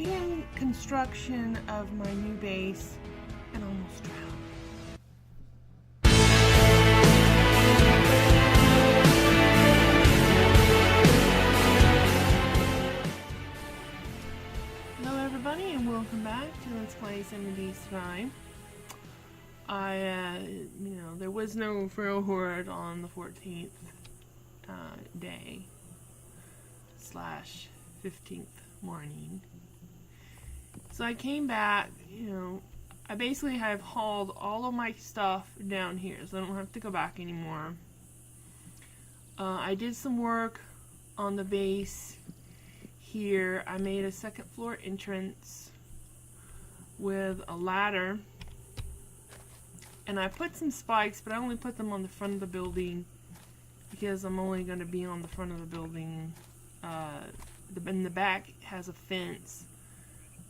began construction of my new base and almost drowned. Hello everybody and welcome back to Let's Play Cinder Sky. There was no Feral Horde on the 14th day / 15th morning. So I came back, I basically have hauled all of my stuff down here, so I don't have to go back anymore. I did some work on the base here. I made a second floor entrance with a ladder, and I put some spikes, but I only put them on the front of the building because I'm only going to be on the front of the building. In the back has a fence,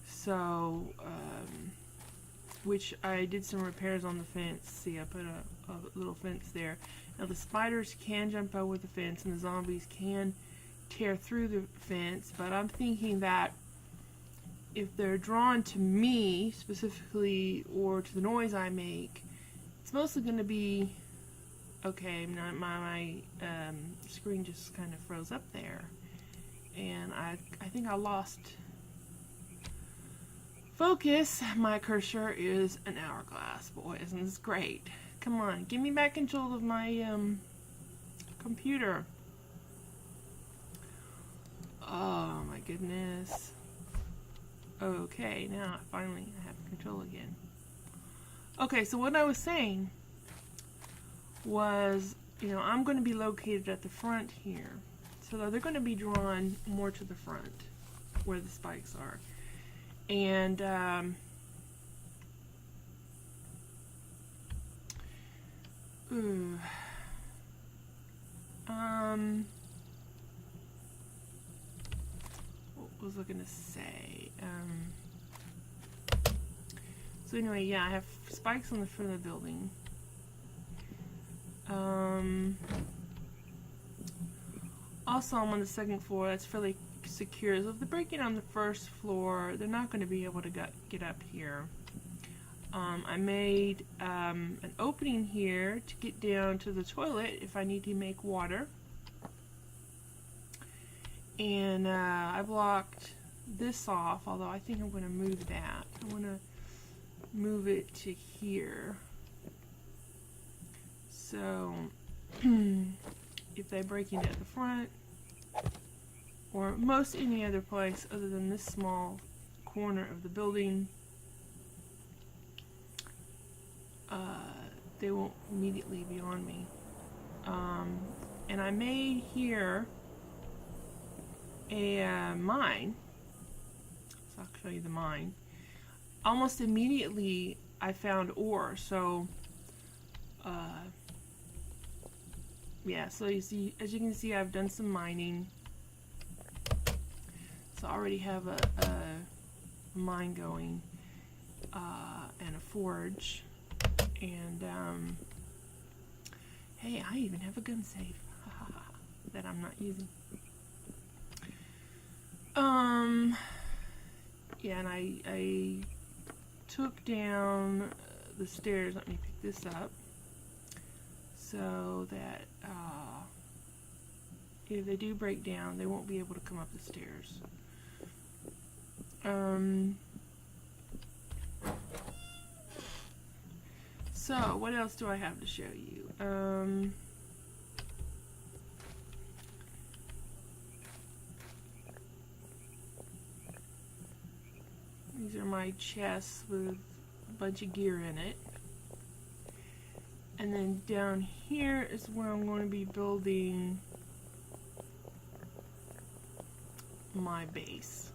so which I did some repairs on the fence. See, I put a little fence there. Now the spiders can jump over the fence and the zombies can tear through the fence, but I'm thinking that if they're drawn to me specifically or to the noise I make, it's mostly going to be okay. My screen just kind of froze up there, and I think I lost focus. My cursor is an hourglass, boys, and it's great. Come on, give me back control of my computer. Oh my goodness. Okay, now finally I have control again. Okay, so what I was saying was, I'm going to be located at the front here. So they're going to be drawn more to the front where the spikes are. And what was I going to say? So anyway, yeah, I have spikes on the front of the building. Also, I'm on the second floor. That's fairly secure. So if they're breaking on the first floor, they're not going to be able to get up here. I made an opening here to get down to the toilet if I need to make water. And I blocked this off, although I think I'm going to move that. I want to move it to here. So if they break in at the front or most any other place other than this small corner of the building, they won't immediately be on me. And I made here a mine, so I'll show you the mine. Almost immediately I found ore, so yeah, so as you can see, I've done some mining. So I already have a mine going, and a forge, and hey, I even have a gun safe that I'm not using. Yeah, and I took down the stairs. Let me pick this up so that if they do break down, they won't be able to come up the stairs. So what else do I have to show you? These are my chests with a bunch of gear in it. And then down here is where I'm going to be building my base.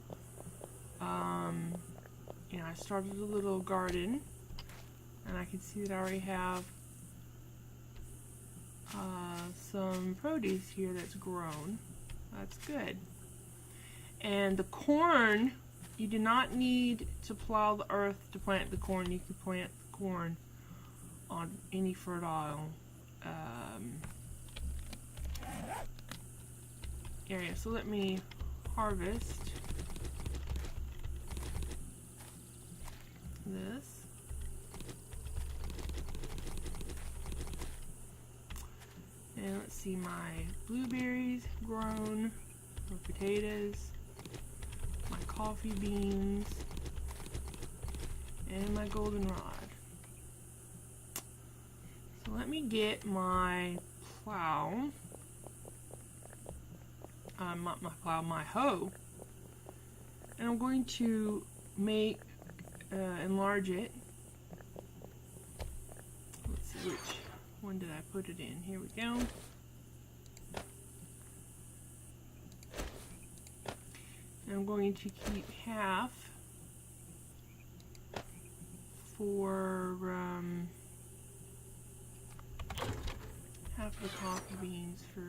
I started a little garden, and I can see that I already have some produce here that's grown. That's good. And the corn, you do not need to plow the earth to plant the corn. You can plant the corn on any fertile area. So let me harvest this. And let's see, my blueberries grown, my potatoes, my coffee beans, and my goldenrod. So let me get my plow, my hoe, and I'm going to enlarge it. Let's see, which one did I put it in? Here we go. And I'm going to keep half for half of the coffee beans for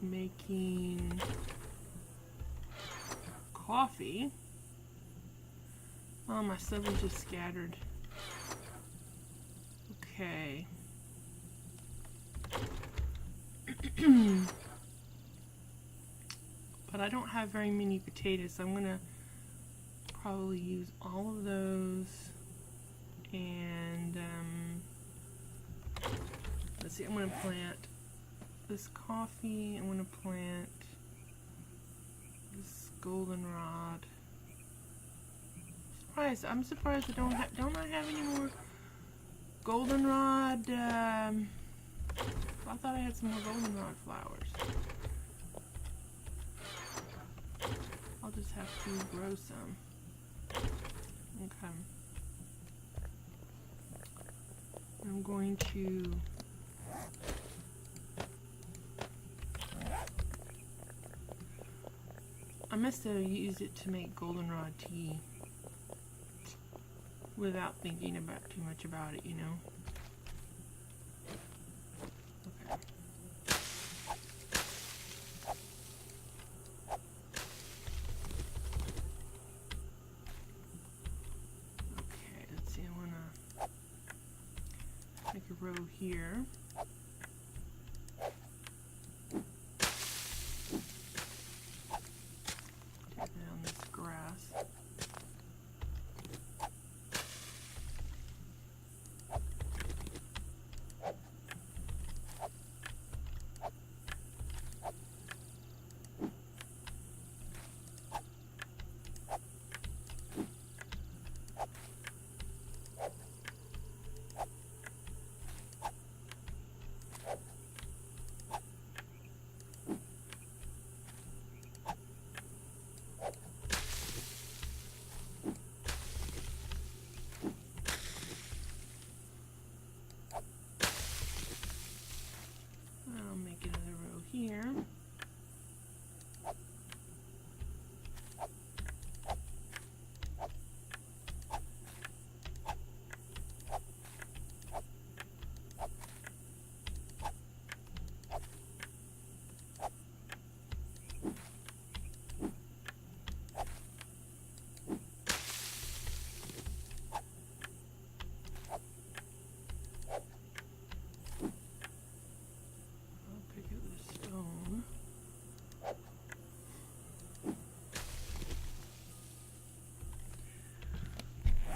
making coffee. Oh, my stuff is just scattered. Okay. But I don't have very many potatoes, so I'm gonna probably use all of those. And let's see, I'm gonna plant this coffee. I'm gonna plant this goldenrod. I'm surprised I don't I have any more goldenrod. I thought I had some more goldenrod flowers. I'll just have to grow some. Okay. I'm going to I must have used it to make goldenrod tea without thinking about too much about it, you know. Okay. Okay, let's see, I wanna make a row here. Take down this grass. I'll make another row here.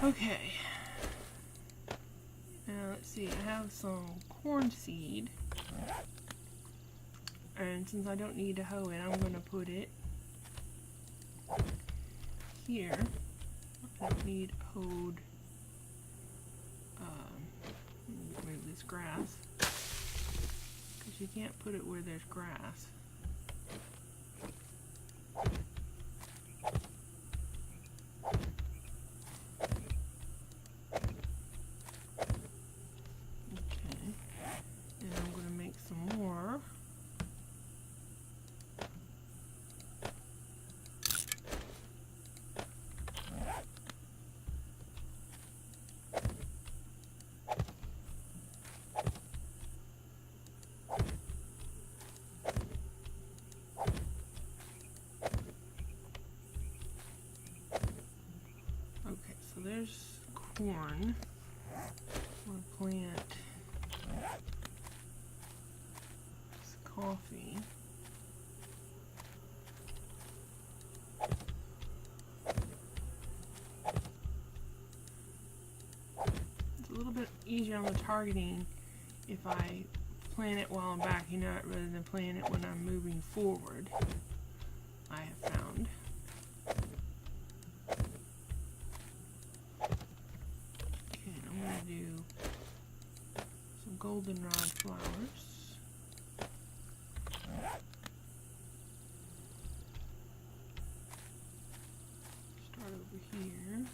Okay. Now let's see, I have some corn seed. And since I don't need to hoe it, I'm going to put it here. I don't need hoed. Remove this grass. Because you can't put it where there's grass. There's corn. I'm going to plant this coffee. easier on the targeting if I plant it while I'm backing up rather than plant it when I'm moving forward, I have found. Okay, and I'm going to do some goldenrod flowers. Start over here.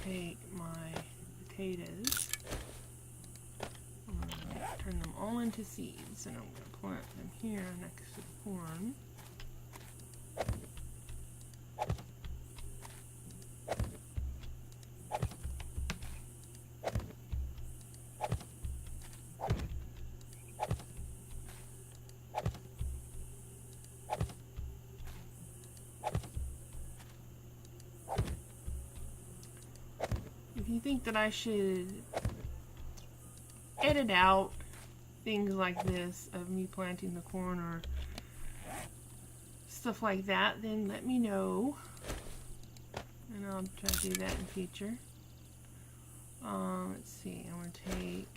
Take my potatoes, I'm going to turn them all into seeds, and I'm going to plant them here next to the corn. If you think that I should edit out things like this of me planting the corn or stuff like that, then let me know, and I'll try to do that in future. Let's see, I'm going to take,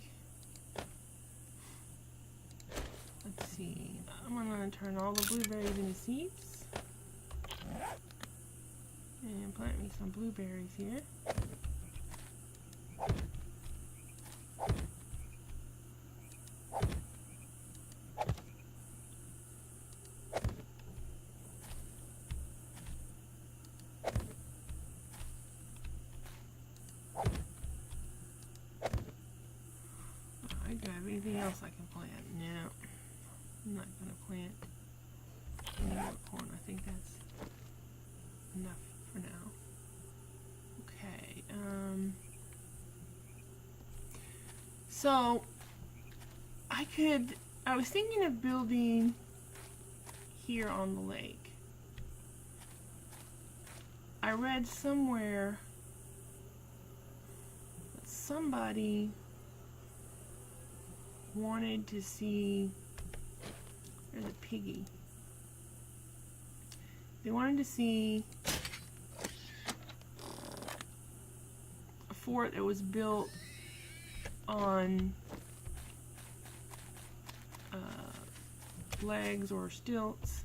let's see, I'm going to turn all the blueberries into seeds and plant me some blueberries here. Do I have anything else I can plant? No, I'm not going to plant any more corn. I think that's enough for now. Okay, so I was thinking of building here on the lake. I read somewhere that somebody wanted to see, there's a piggy. They wanted to see a fort that was built on legs or stilts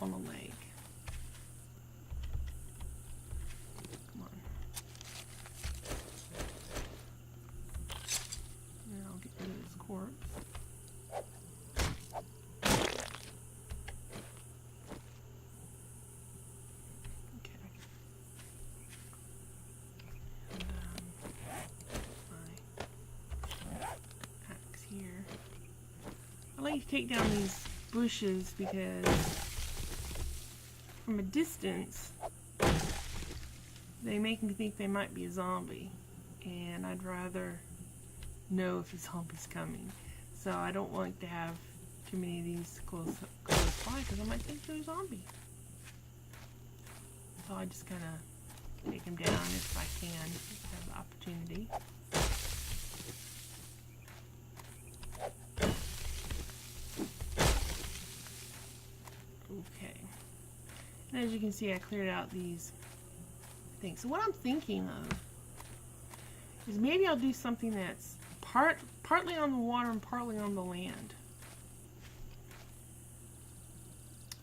on a lake. Come on. And I'll get rid of this corpse. I like to take down these bushes because from a distance they make me think they might be a zombie, and I'd rather know if a zombie's coming. So I don't like to have too many of these close by because I might think they're a zombie. So I just kind of take them down if I can, if I have the opportunity. Okay, and as you can see, I cleared out these things. So what I'm thinking of is maybe I'll do something that's partly on the water and partly on the land.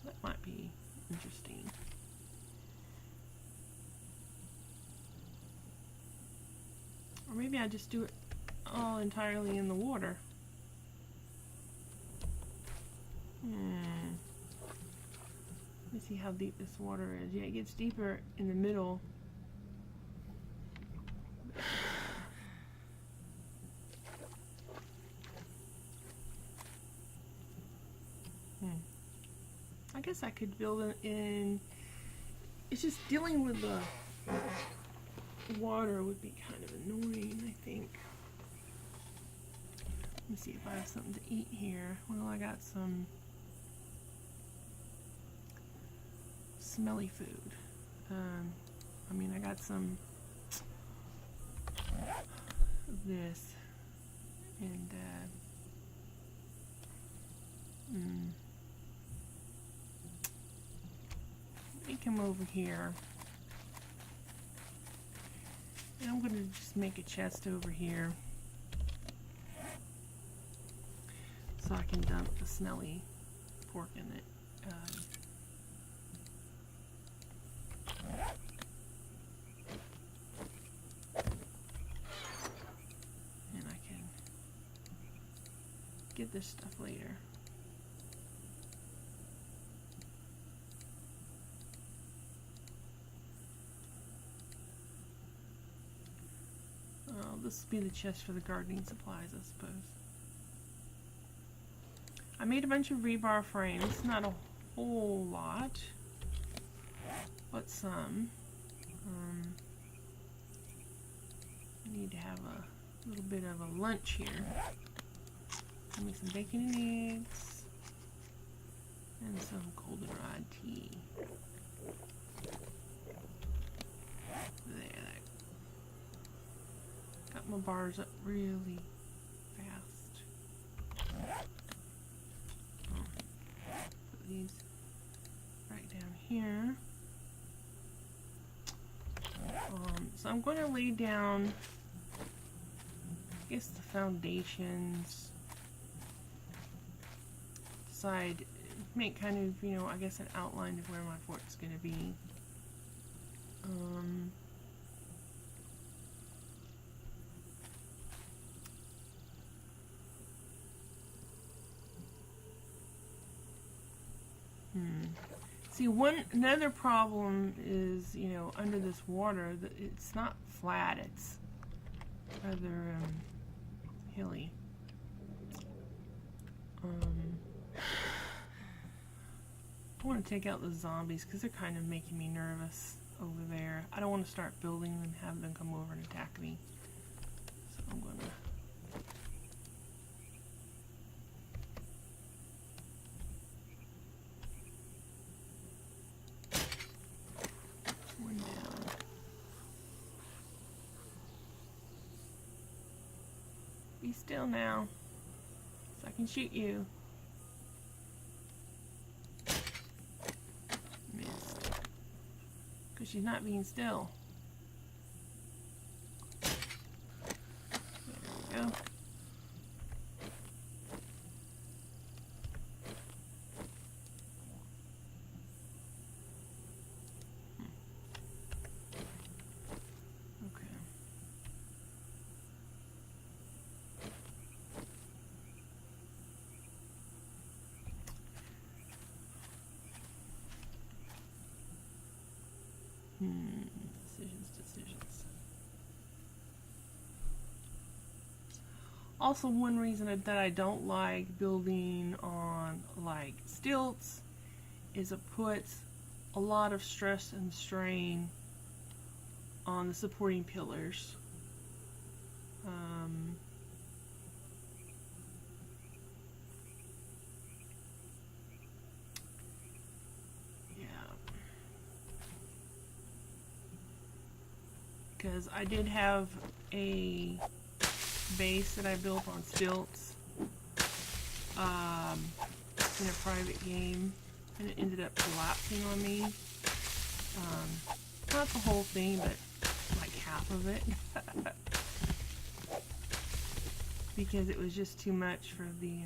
That might be interesting. Or maybe I just do it all entirely in the water. Let me see how deep this water is. Yeah, it gets deeper in the middle. I guess I could build it in. It's just dealing with the water would be kind of annoying, I think. Let me see if I have something to eat here. Well, I got some smelly food. I got some of this, and let me come over here, and I'm going to just make a chest over here so I can dump the smelly pork in it. And I can get this stuff later. This will be the chest for the gardening supplies, I suppose. I made a bunch of rebar frames, not a whole lot, but some. I need to have a little bit of a lunch here. Give me some bacon and eggs, and some goldenrod tea. There, got my bars up really fast. Put these right down here. So I'm going to lay down, I guess, the foundations. Decide, make kind of, you know, I guess an outline of where my fort's going to be. See, another problem is, you know, under this water, that it's not flat, it's rather hilly. I want to take out the zombies because they're kind of making me nervous over there. I don't want to start building and have them come over and attack me. So I'm going to... one down. Be still now, so I can shoot you. Missed. Because she's not being still. There we go. Decisions. Also, one reason that I don't like building on like stilts is it puts a lot of stress and strain on the supporting pillars. Because I did have a base that I built on stilts in a private game, and it ended up collapsing on me. Not the whole thing, but like half of it. Because it was just too much for the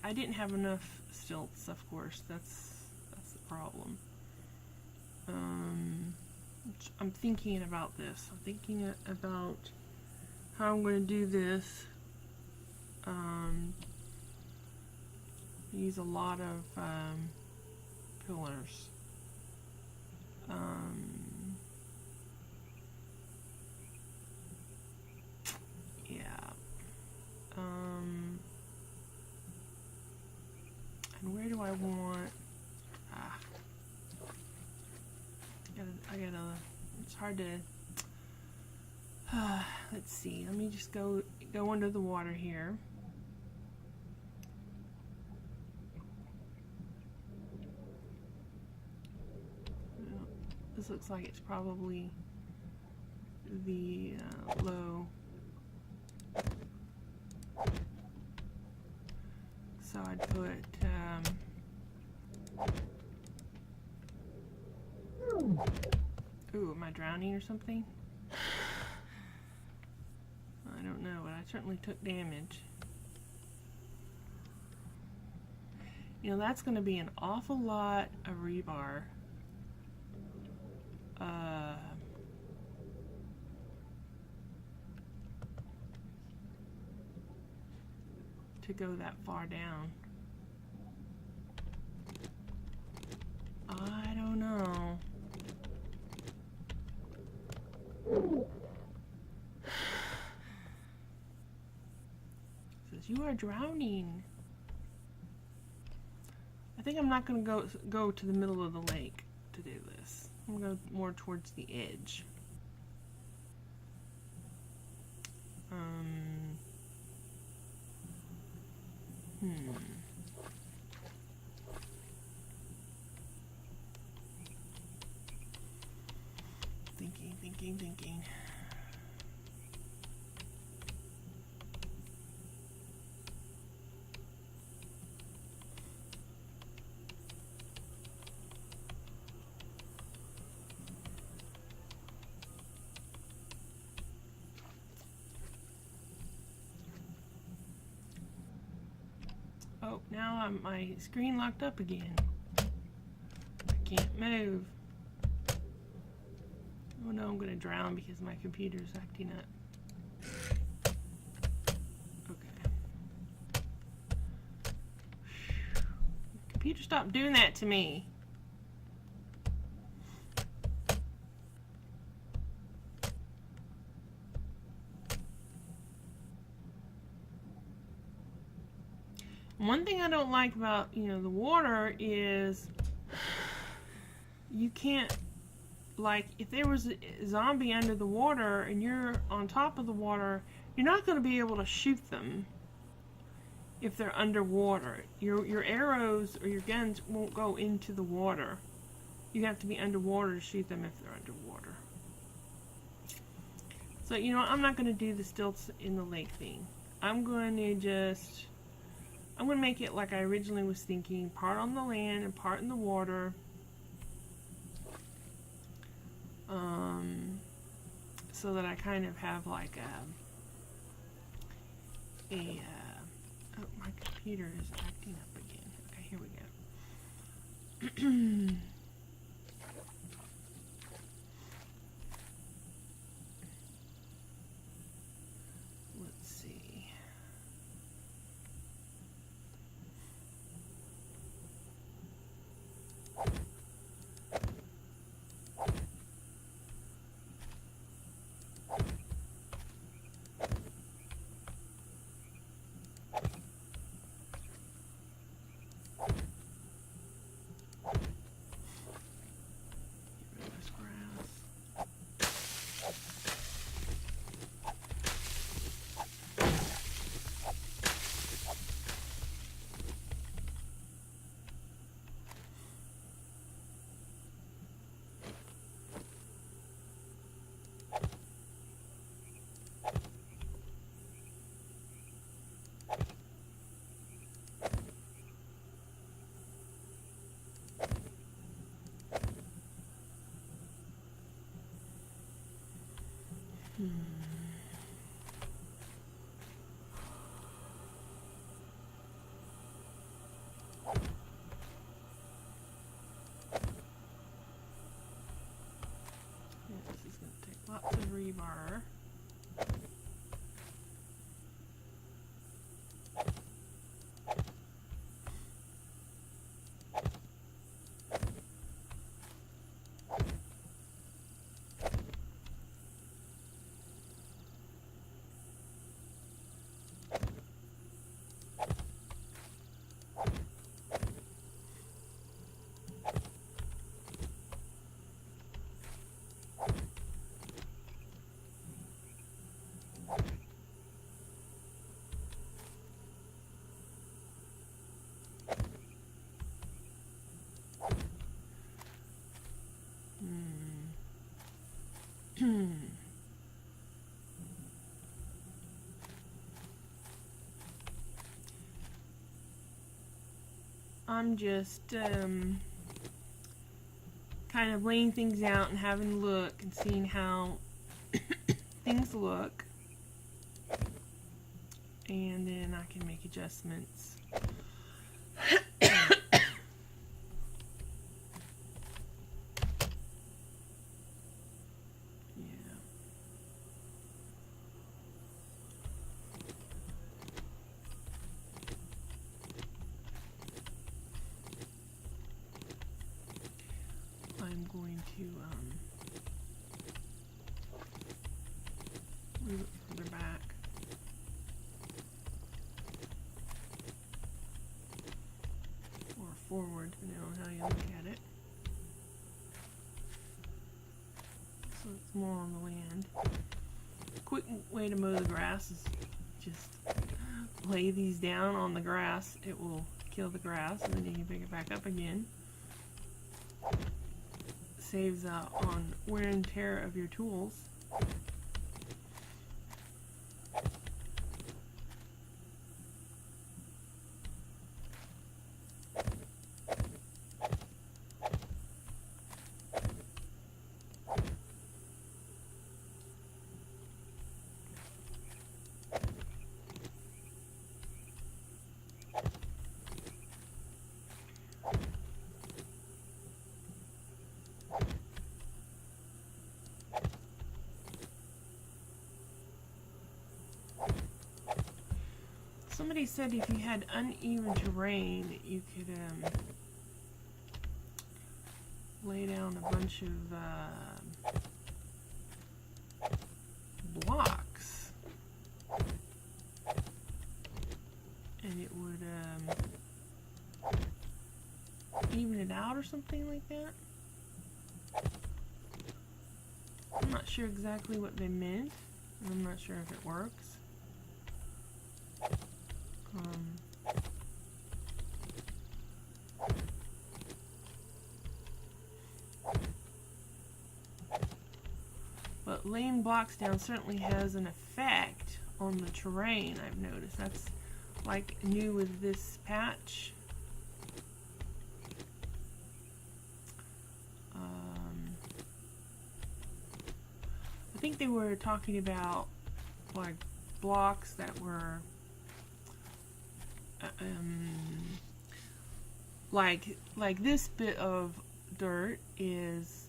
I didn't have enough stilts, of course. That's the problem. I'm thinking about this. I'm thinking about how I'm going to do this. Use a lot of pillars. Yeah. And where do I want? I gotta. It's hard to Let's see. Let me just go under the water here. Well, this looks like it's probably the low. So I'd put ooh, am I drowning or something? I don't know, but I certainly took damage. You know, that's going to be an awful lot of rebar. To go that far down. I don't know. Says you are drowning. I think I'm not going to go to the middle of the lake to do this. I'm going to go more towards the edge. Thinking. Oh, now my screen locked up again. I can't move. Oh no, I'm gonna drown because my computer's acting up. Okay. Computer, stop doing that to me. One thing I don't like about, you know, the water is you can't, like, if there was a zombie under the water and you're on top of the water, you're not going to be able to shoot them if they're underwater. Your arrows or your guns won't go into the water. You have to be underwater to shoot them if they're underwater. So, you know, I'm not going to do the stilts in the lake thing. I'm going to make it like I originally was thinking, part on the land and part in the water. So that I kind of have like oh, my computer is acting up again. Okay, here we go. Let's see. This is going to take lots of rebar. I'm just kind of laying things out and having a look and seeing how things look, and then I can make adjustments. I'm going to move it further back. Or forward, depending on how you look at it. So it's more on the land. Quick way to mow the grass is just lay these down on the grass. It will kill the grass, and then you can pick it back up again. Saves on wear and tear of your tools. Somebody said if you had uneven terrain, you could lay down a bunch of blocks, and it would even it out or something like that. I'm not sure exactly what they meant, and I'm not sure if it works. But laying blocks down certainly has an effect on the terrain, I've noticed. That's like new with this patch. I think they were talking about like blocks that were like this bit of dirt is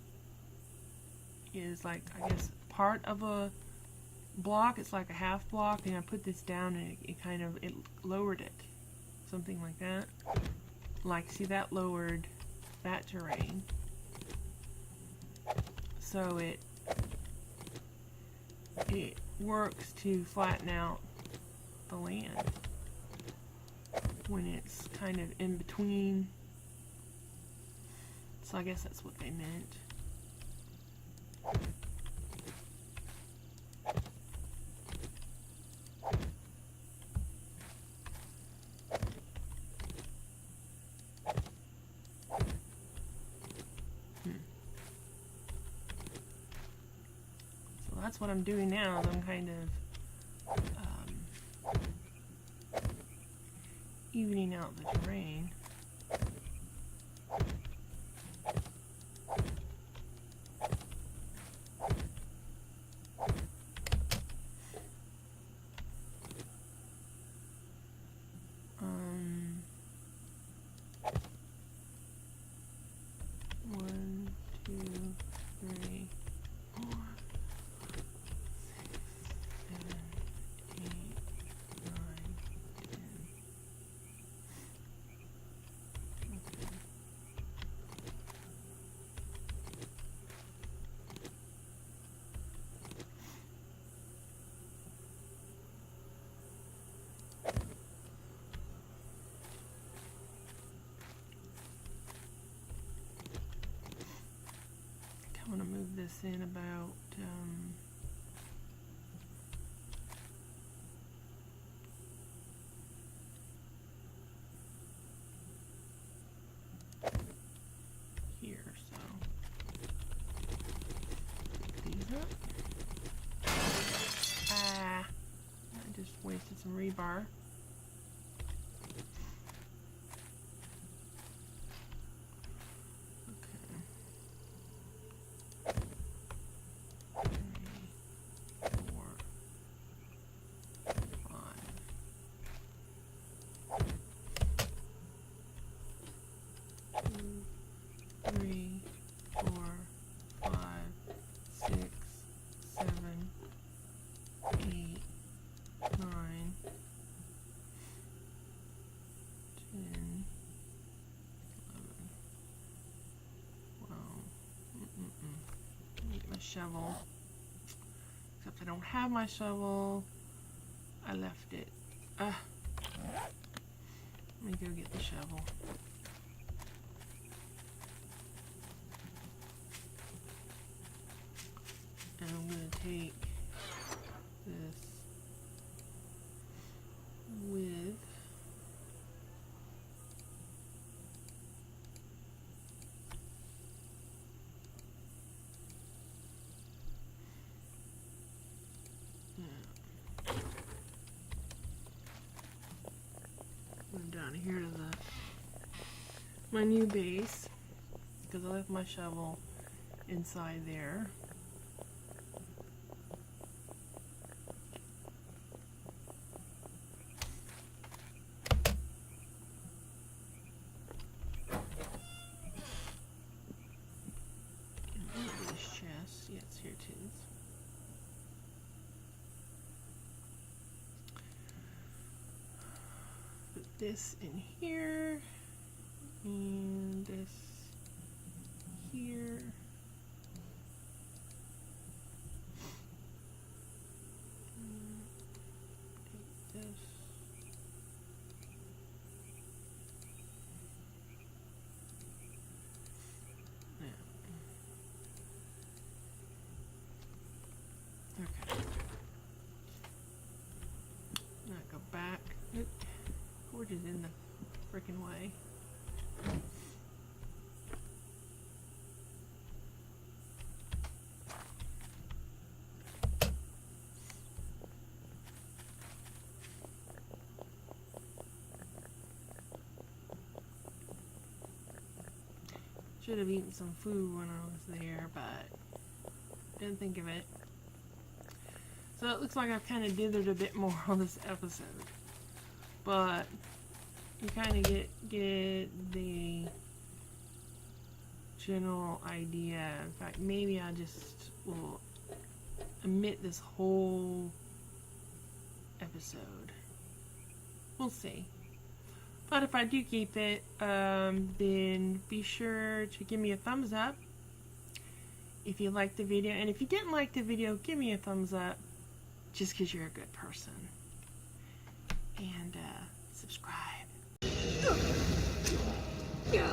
like, I guess, part of a block. It's like a half block, and I put this down and it kind of lowered it, something like that. Like, see, that lowered that terrain, so it works to flatten out the land when it's kind of in between. So I guess that's what they meant. So that's what I'm doing now, is I'm kind of evening out the terrain. One, two, three, 4, 6, 7, 8, 9, 10. Okay. I want to move this in about here, so pick these Ah, I just wasted some rebar. Three, four, five, 6, 7, 8, 9, 10, 11. Wow. Get my shovel. Except I don't have my shovel. I left it. Let me go get the shovel. And I'm going to take this with I'm down here to my new base because I left my shovel inside there. Yes, here it is. Put this in here, and this here. Take this. Okay. Now go back. Oop. Cord is in the freaking way. Should have eaten some food when I was there, but didn't think of it. So it looks like I've kind of dithered a bit more on this episode, but you kind of get the general idea. In fact, maybe I just will omit this whole episode. We'll see. But if I do keep it, then be sure to give me a thumbs up if you liked the video. And if you didn't like the video, give me a thumbs up just because you're a good person. And subscribe. Yeah.